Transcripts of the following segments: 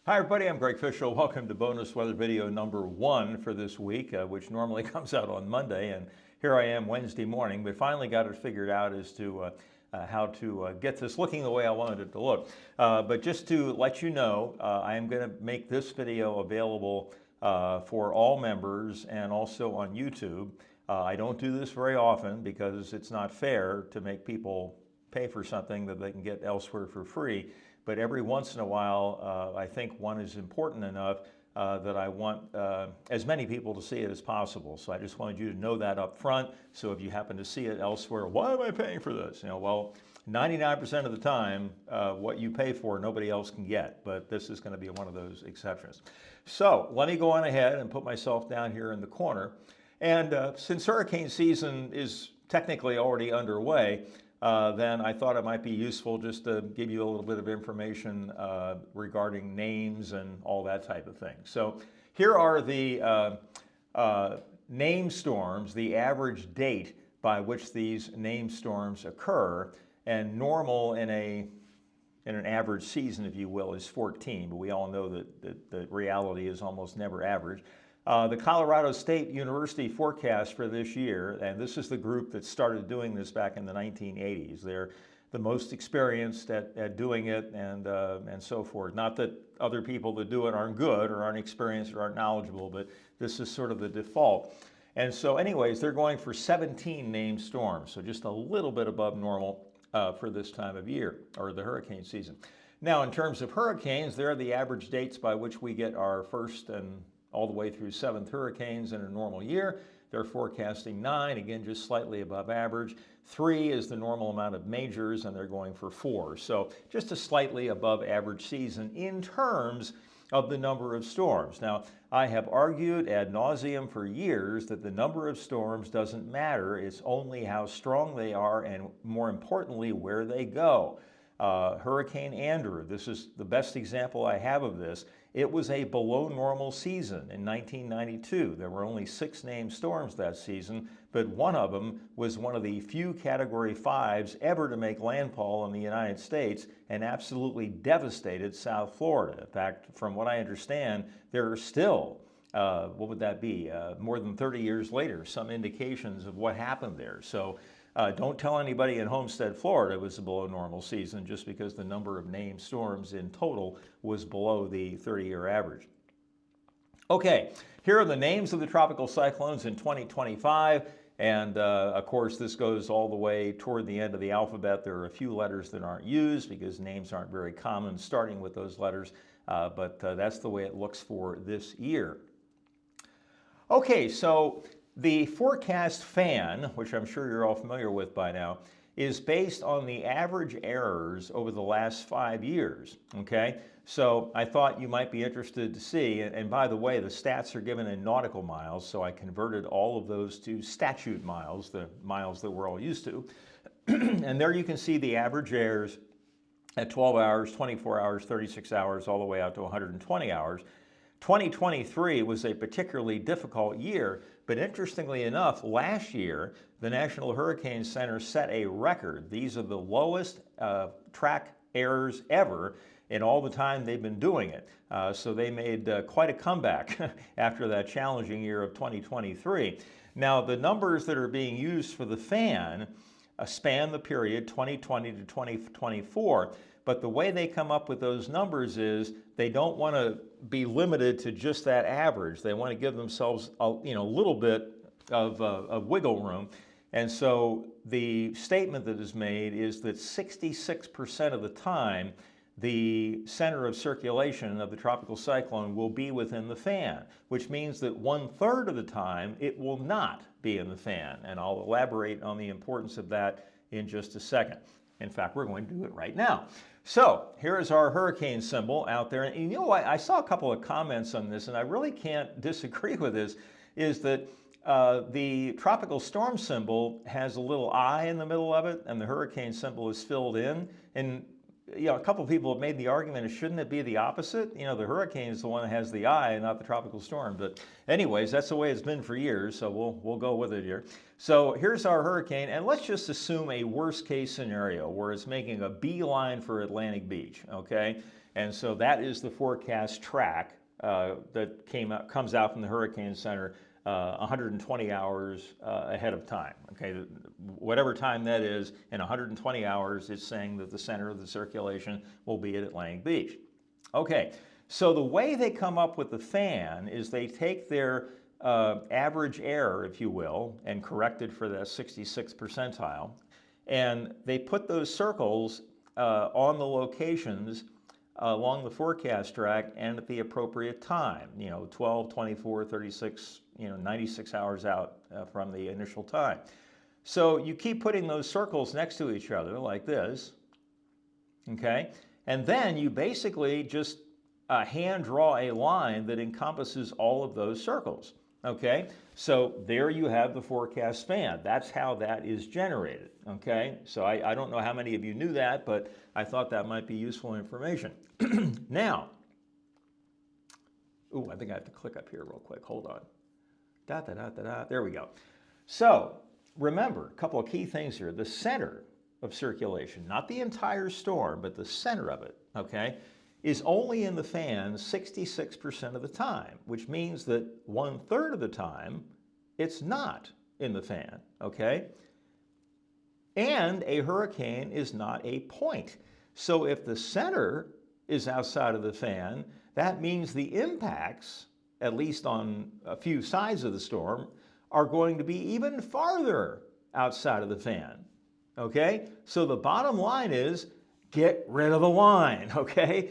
Hi everybody, I'm Greg Fishel. Welcome to bonus weather video number 1 for this week, which normally comes out on Monday, and here I am Wednesday morning, but finally got it figured out as to how to get this looking the way I wanted it to look. But just to let you know, I am going to make this video available for all members and also on YouTube. I don't do this very often because it's not fair to make people pay for something that they can get elsewhere for free. But every once in a while, I think one is important enough that I want as many people to see it as possible. So I just wanted you to know that up front. So if you happen to see it elsewhere, why am I paying for this? Well, 99% of the time, what you pay for, nobody else can get. But this is going to be one of those exceptions. So let me go on ahead and put myself down here in the corner. And since hurricane season is technically already underway, then I thought it might be useful just to give you a little bit of information regarding names and all that type of thing. So here are the name storms, the average date by which these name storms occur, and normal in an average season, if you will, is 14, but we all know that the reality is almost never average. The Colorado State University forecast for this year, and this is the group that started doing this back in the 1980s. They're the most experienced at doing it and so forth. Not that other people that do it aren't good or aren't experienced or aren't knowledgeable, but this is sort of the default. And so anyways, they're going for 17 named storms, so just a little bit above normal for this time of year, or the hurricane season. Now, in terms of hurricanes, there are the average dates by which we get our first and all the way through 7th hurricanes in a normal year. They're forecasting 9, again, just slightly above average. 3 is the normal amount of majors, and they're going for 4. So just a slightly above average season in terms of the number of storms. Now, I have argued ad nauseum for years that the number of storms doesn't matter. It's only how strong they are and, more importantly, where they go. Hurricane Andrew, this is the best example I have of this. It was a below normal season in 1992. There were only 6 named storms that season, but one of them was one of the few Category 5s ever to make landfall in the United States and absolutely devastated South Florida. In fact, from what I understand, there are still, what would that be, more than 30 years later, some indications of what happened there. So don't tell anybody in Homestead, Florida it was a below normal season just because the number of named storms in total was below the 30-year average. Okay, here are the names of the tropical cyclones in 2025. And of course, this goes all the way toward the end of the alphabet. There are a few letters that aren't used because names aren't very common starting with those letters. But that's the way it looks for this year. Okay, so the forecast fan, which I'm sure you're all familiar with by now, is based on the average errors over the last 5 years, okay? So I thought you might be interested to see, and by the way, the stats are given in nautical miles, so I converted all of those to statute miles, the miles that we're all used to. And there you can see the average errors at 12 hours, 24 hours, 36 hours, all the way out to 120 hours. 2023 was a particularly difficult year, but interestingly enough, last year, the National Hurricane Center set a record. These are the lowest track errors ever in all the time they've been doing it. So they made quite a comeback after that challenging year of 2023. Now, the numbers that are being used for the fan span the period 2020 to 2024. But the way they come up with those numbers is they don't want to be limited to just that average. They want to give themselves a little bit of wiggle room. And so the statement that is made is that 66% of the time, the center of circulation of the tropical cyclone will be within the fan, which means that 1/3 of the time it will not be in the fan. And I'll elaborate on the importance of that in just a second. In fact, we're going to do it right now. So here is our hurricane symbol out there. And you know what? I saw a couple of comments on this, and I really can't disagree with this, is that the tropical storm symbol has a little eye in the middle of it, and the hurricane symbol is filled in. And a couple of people have made the argument, shouldn't it be the opposite? The hurricane is the one that has the eye and not the tropical storm. But anyways, that's the way it's been for years, so we'll go with it here. So here's our hurricane, and let's just assume a worst case scenario where it's making a beeline for Atlantic Beach, okay? And so that is the forecast track that comes out from the Hurricane Center 120 hours ahead of time. Okay, whatever time that is, in 120 hours, it's saying that the center of the circulation will be at Atlantic Beach. Okay, so the way they come up with the fan is they take their average error, if you will, and correct it for the 66th percentile, and they put those circles on the locations along the forecast track and at the appropriate time, 12, 24, 36, 96 hours out from the initial time. So you keep putting those circles next to each other like this, okay? And then you basically just hand draw a line that encompasses all of those circles, okay? So there you have the forecast span. That's how that is generated, okay? So I don't know how many of you knew that, but I thought that might be useful information. Now, I think I have to click up here real quick. Hold on. There we go. So remember, a couple of key things here. The center of circulation, not the entire storm, but the center of it, okay, is only in the fan 66% of the time, which means that 1/3 of the time, it's not in the fan, okay? And a hurricane is not a point. So if the center is outside of the fan, that means the impacts, at least on a few sides of the storm, are going to be even farther outside of the fan, okay? So the bottom line is, get rid of the line, okay?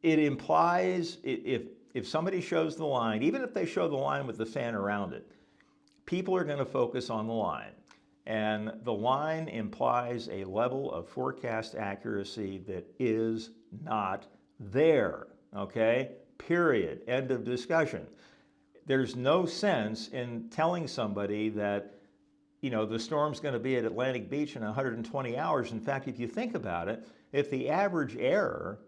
It implies, if somebody shows the line, even if they show the line with the fan around it, people are going to focus on the line. And the line implies a level of forecast accuracy that is not there, okay? Period. End of discussion. There's no sense in telling somebody that, the storm's going to be at Atlantic Beach in 120 hours. In fact, if you think about it, if the average error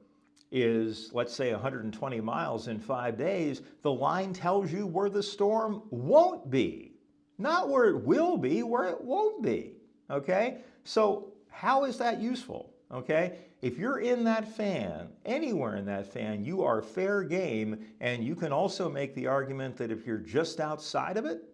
is, let's say, 120 miles in 5 days, the line tells you where the storm won't be. Not where it will be, where it won't be, okay? So how is that useful, okay? If you're in that fan, anywhere in that fan, you are fair game, and you can also make the argument that if you're just outside of it,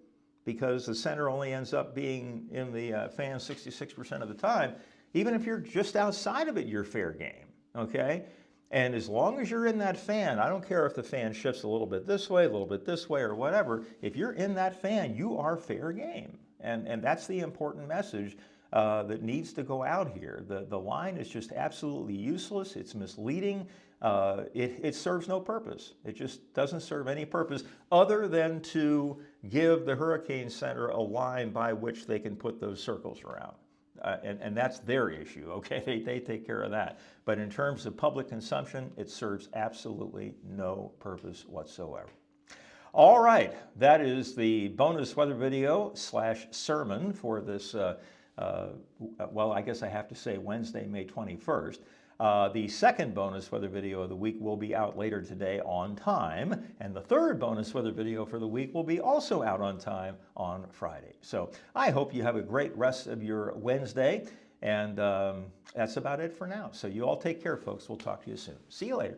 because the center only ends up being in the fan 66% of the time, even if you're just outside of it, you're fair game, okay? And as long as you're in that fan, I don't care if the fan shifts a little bit this way, a little bit this way, or whatever, if you're in that fan, you are fair game. And that's the important message that needs to go out here. The line is just absolutely useless. It's misleading. It serves no purpose. It just doesn't serve any purpose other than to give the Hurricane Center a line by which they can put those circles around. And that's their issue, okay? They take care of that. But in terms of public consumption, it serves absolutely no purpose whatsoever. All right, that is the bonus weather video / sermon for this, well, I guess I have to say Wednesday, May 21st. The second bonus weather video of the week will be out later today on time, and the third bonus weather video for the week will be also out on time on Friday. So I hope you have a great rest of your Wednesday, and that's about it for now. So you all take care, folks. We'll talk to you soon. See you later.